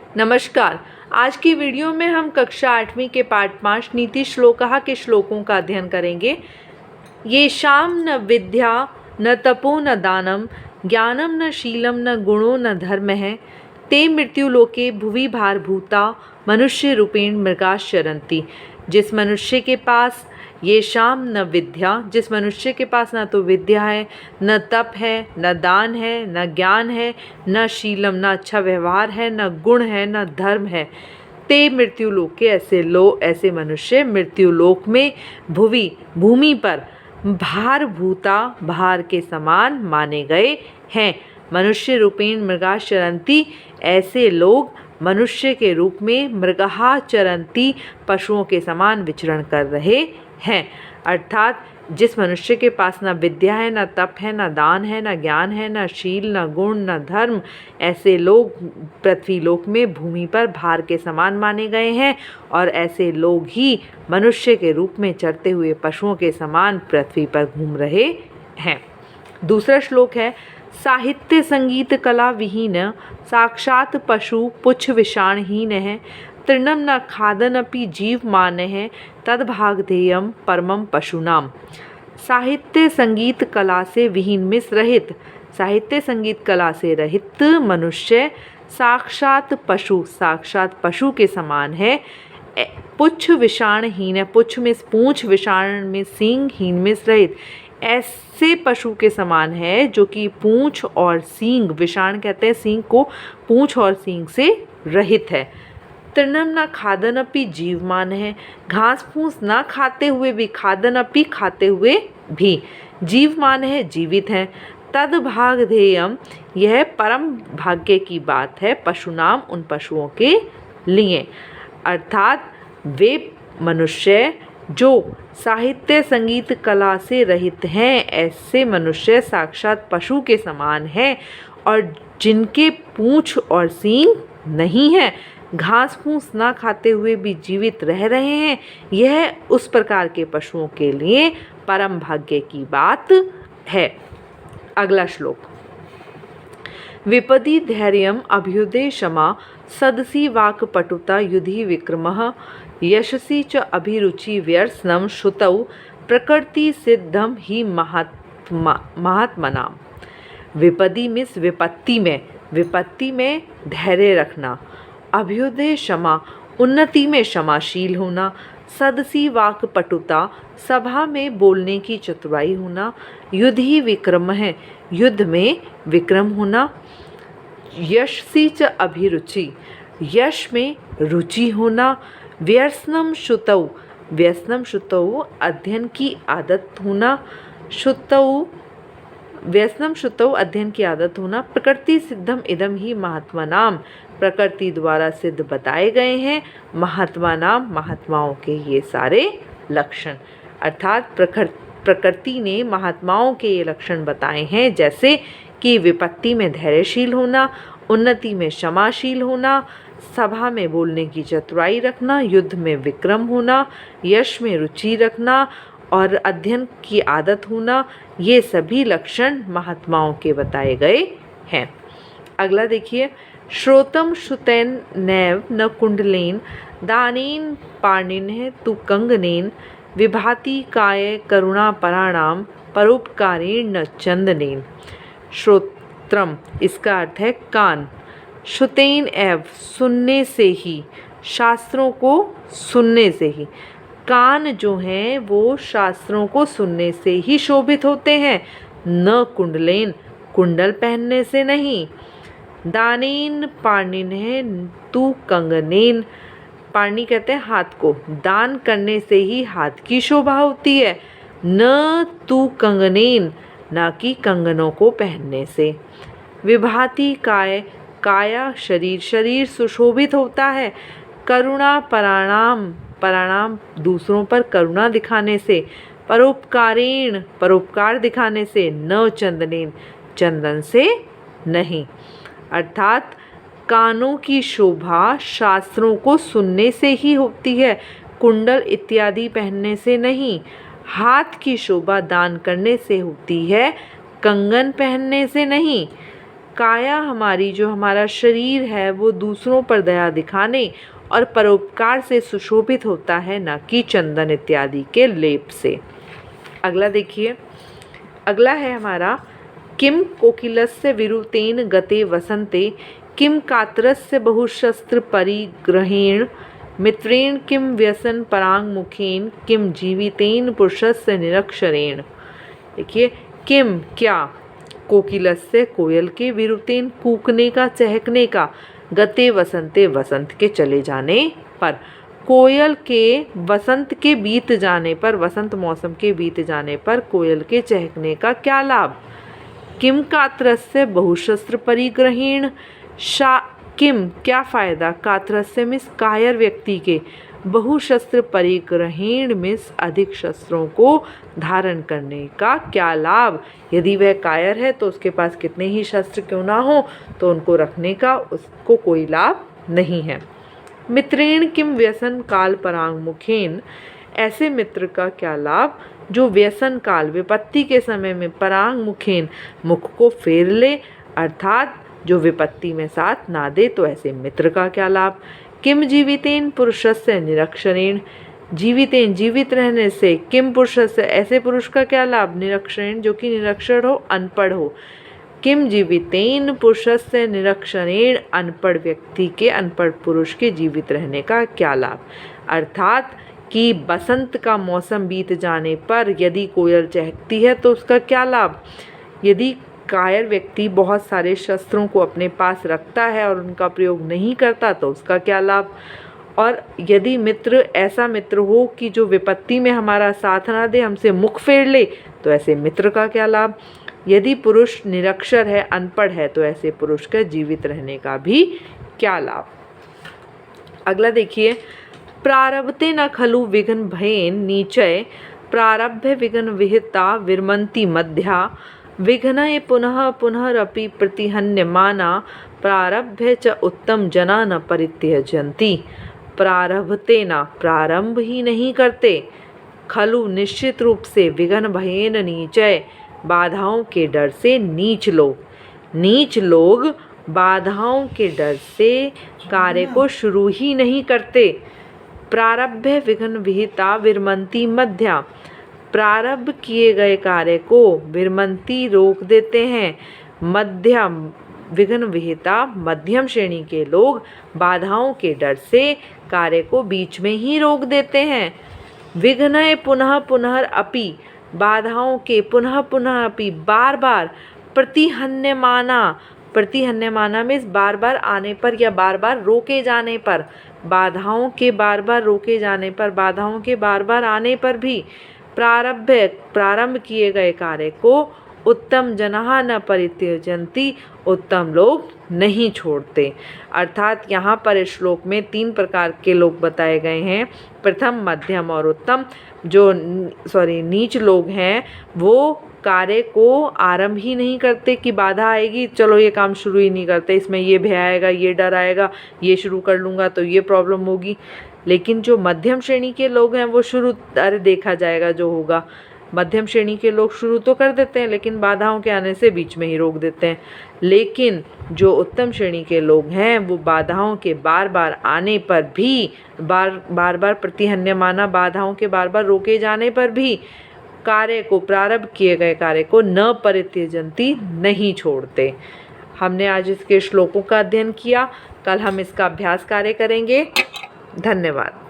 नमस्कार। आज की वीडियो में हम कक्षा 8वीं के पाठ 5 नीति श्लोकः के श्लोकों का अध्ययन करेंगे। येषां न विद्या न तपो न दानम ज्ञानम न शीलम न गुणो न धर्मः ते मृत्युलोके भुवि भारभूता मनुष्य रूपेण मृगाश्चरन्ति। जिस मनुष्य के पास येषां न विद्या, जिस मनुष्य के पास ना तो विद्या है, न तप है, न दान है, न ज्ञान है, न शीलम, न अच्छा व्यवहार है, न गुण है, न धर्म है, ते मृत्युलोक के ऐसे मनुष्य मृत्युलोक में भुवि भूमि पर भारभूता भार के समान माने गए हैं। मनुष्य रूपेण मृगाश्चरन्ति, ऐसे लोग मनुष्य के रूप में मृगहा चरन्ति, पशुओं के समान विचरण कर रहे हैं। अर्थात जिस मनुष्य के पास न विद्या है, न तप है, न दान है, न ज्ञान है, न शील, न गुण, न धर्म, ऐसे लोग पृथ्वीलोक में भूमि पर भार के समान माने गए हैं और ऐसे लोग ही मनुष्य के रूप में चरते हुए पशुओं के समान पृथ्वी पर घूम रहे हैं। दूसरा श्लोक है, साहित्य संगीत कला विहीन साक्षात पशु पुच्छ विषाणहीन है तृणम न खादनपि जीव मान है तद्भागधेयम परमम पशुनाम। साहित्य संगीत कला से विहीन मिस रहित, साहित्य संगीत कला से रहित मनुष्य साक्षात पशु के समान है। पुच्छ विषाणहीन है, पुच्छ में पूंछ, विषाण में सींग, हीन में रहित, ऐसे पशु के समान है जो कि पूंछ और सींग, विषाण कहते हैं सींग को, पूंछ और सींग से रहित है। तृणम न खादनपि जीवमान है, घास फूस ना खाते हुए भी, खादनपि खाते हुए भी, जीवमान है जीवित है। तद भागधेयम, यह परम भाग्य की बात है, पशुनाम उन पशुओं के लिए। अर्थात वे मनुष्य जो साहित्य संगीत कला से रहित हैं, ऐसे मनुष्य साक्षात पशु के समान हैं और जिनके पूंछ और सींग नहीं है, घास फूस ना खाते हुए भी जीवित रह रहे हैं, यह उस प्रकार के पशुओं के लिए परम भाग्य की बात है। अगला श्लोक, विपदि धैर्यम अभ्युदय क्षमा सदसी वाक् पटुता युधि विक्रमः यशसी च अभिरुचि व्यसनम श्रुतौ प्रकृति सिद्धम ही महात्मनाम। विपदि मिस विपत्ति में धैर्य रखना, अभ्युदय क्षमा उन्नति में क्षमाशील होना, सदसी वाक् पटुता सभा में बोलने की चतुराई होना, युधि विक्रम है युद्ध में विक्रम होना, यशसी च अभिरुचि यश में रुचि होना, व्यसनम श्रुतौ अध्ययन की आदत होना, व्यसनम श्रुतौ अध्ययन की आदत होना, प्रकृति सिद्धम इदम ही महात्मा नाम, प्रकृति द्वारा सिद्ध बताए गए हैं महात्मा नाम, महात्माओं के ये सारे लक्षण। अर्थात प्रकृति ने महात्माओं के ये लक्षण बताए हैं, जैसे कि विपत्ति में धैर्यशील होना, उन्नति में क्षमाशील होना, सभा में बोलने की चतुराई रखना, युद्ध में विक्रम होना, यश में रुचि रखना और अध्ययन की आदत होना, ये सभी लक्षण महात्माओं के बताए गए हैं। अगला देखिए, श्रोतम श्रुतेन नैव न कुंडलेन दानेन पाणिन्ह तु कंगनेन विभाति काय करुणा पराणाम परोपकारेण न चंदनेन। श्रोत्रम, इसका अर्थ है कान, श्रुतेन एव सुनने से ही, शास्त्रों को सुनने से ही, कान जो हैं वो शास्त्रों को सुनने से ही शोभित होते हैं, न कुंडलेन कुंडल पहनने से नहीं, दानेन पाणिन्ह तु कंगनेन, पाणी कहते हैं हाथ को, दान करने से ही हाथ की शोभा होती है, न तु कंगनेन, ना कि कंगनों को पहनने से। विभाति काय, काया शरीर सुशोभित होता है, करुणा पराणाम दूसरों पर करुणा दिखाने से, परोपकारेण परोपकार दिखाने से, न चंदनेन चंदन से नहीं। अर्थात कानों की शोभा शास्त्रों को सुनने से ही होती है, कुंडल इत्यादि पहनने से नहीं। हाथ की शोभा दान करने से होती है, कंगन पहनने से नहीं। काया हमारी, जो हमारा शरीर है, वो दूसरों पर दया दिखाने और परोपकार से सुशोभित होता है, न कि चंदन इत्यादि के लेप से। अगला देखिए, अगला है हमारा किम कोकिलस्य विरुतेन गते वसंते किम कातरस्य बहुशस्त्र परिग्रहेण मित्रेण किम व्यसन परांग मुखेन किम जीवितेन पुरुषस्य निरक्षरेण। देखिए, किम क्या, कोकिलस्य कोयल के, विरुतेन कूकने का, चहकने का, गते वसंते वसंत के चले जाने पर, कोयल के वसंत के बीत जाने पर, वसंत मौसम के बीत जाने पर कोयल के चहकने का क्या लाभ। किम कातरस्य बहुशस्त्र परिग्रहेण, किम क्या फ़ायदा, कातरस्य मिस कायर व्यक्ति के, बहुशस्त्र परिग्रहेण मिस अधिक शस्त्रों को धारण करने का क्या लाभ। यदि वह कायर है तो उसके पास कितने ही शस्त्र क्यों ना हो, तो उनको रखने का उसको कोई लाभ नहीं है। मित्रेण किम व्यसन काल परांग मुखेन, ऐसे मित्र का क्या लाभ जो व्यसन काल, विपत्ति के समय में, परांग मुखेन, मुख को फेर ले, अर्थात जो विपत्ति में साथ ना दे, तो ऐसे मित्र का क्या लाभ। किम जीवितेन पुरुषस्य निरक्षरेण, जीवितेन जीवित रहने से, किम पुरुषस्य ऐसे पुरुष का क्या लाभ, निरक्षरेण जो कि निरक्षर हो, अनपढ़ हो। किम जीवितेन पुरुषस्य निरक्षरेण, अनपढ़ व्यक्ति के, अनपढ़ पुरुष के जीवित रहने का क्या लाभ। अर्थात कि बसंत का मौसम बीत जाने पर यदि कोयल चहकती है तो उसका क्या लाभ। यदि कायर व्यक्ति बहुत सारे शस्त्रों को अपने पास रखता है और उनका प्रयोग नहीं करता तो उसका क्या लाभ। और यदि मित्र ऐसा मित्र हो कि जो विपत्ति में हमारा साथ ना दे, हमसे मुख फेर ले, तो ऐसे मित्र का क्या लाभ। यदि पुरुष निरक्षर है, अनपढ़ है, तो ऐसे पुरुष का जीवित रहने का भी क्या लाभ। अगला देखिए, प्रारब्धे न खलु विघ्न भयेन नीचय प्रारब्धे विघ्न विहिता विरमन्ति मध्या विघ्नये पुनः पुनरपि प्रतिहन्यमाना प्रारब्धे च उत्तम जना न परित्यजन्ति। प्रारब्धते न, प्रारंभ ही नहीं करते, खलु निश्चित रूप से, विघ्न भयेन नीचय बाधाओं के डर से, नीच लोग बाधाओं के डर से कार्य को शुरू ही नहीं करते। प्रारब्धे विघ्न विहिता विरमन्ति मध्या, प्रारंभ किए गए कार्य को विरमन्ति रोक देते हैं। मध्यम विघ्न विहिता, मध्यम श्रेणी के लोग बाधाओं के डर से कार्य को बीच में ही रोक देते हैं। विघ्नये पुनः पुनः अपि, बाधाओं के पुनः पुनः अपि, बार बार, प्रतिहन्यमाना, प्रतिहन्यमाना में बार बार आने पर या बार बार रोके जाने पर, बाधाओं के बार बार रोके जाने पर, बाधाओं के बार बार आने पर भी, प्रारंभ किए गए कार्य को उत्तम जनाः न परित्यजन्ति, उत्तम लोग नहीं छोड़ते। अर्थात यहाँ पर इस श्लोक में 3 प्रकार के लोग बताए गए हैं। प्रथम, मध्यम और उत्तम। जो नीच लोग हैं वो कार्य को आरंभ ही नहीं करते कि बाधा आएगी, चलो ये काम शुरू ही नहीं करते, इसमें ये भय आएगा, ये डर आएगा, ये शुरू कर लूँगा तो ये प्रॉब्लम होगी। लेकिन जो मध्यम श्रेणी के लोग हैं वो शुरू, अरे देखा जाएगा जो होगा। मध्यम श्रेणी के लोग शुरू तो कर देते हैं लेकिन बाधाओं के आने से बीच में ही रोक देते हैं। लेकिन जो उत्तम श्रेणी के लोग हैं वो बाधाओं के बार बार आने पर भी, बार बार प्रतिहन्यमाना, बाधाओं के बार बार रोके जाने पर भी कार्य को, प्रारंभ किए गए कार्य को न परित्यजन्ति, नहीं छोड़ते। हमने आज इसके श्लोकों का अध्ययन किया। कल हम इसका अभ्यास कार्य करेंगे। धन्यवाद।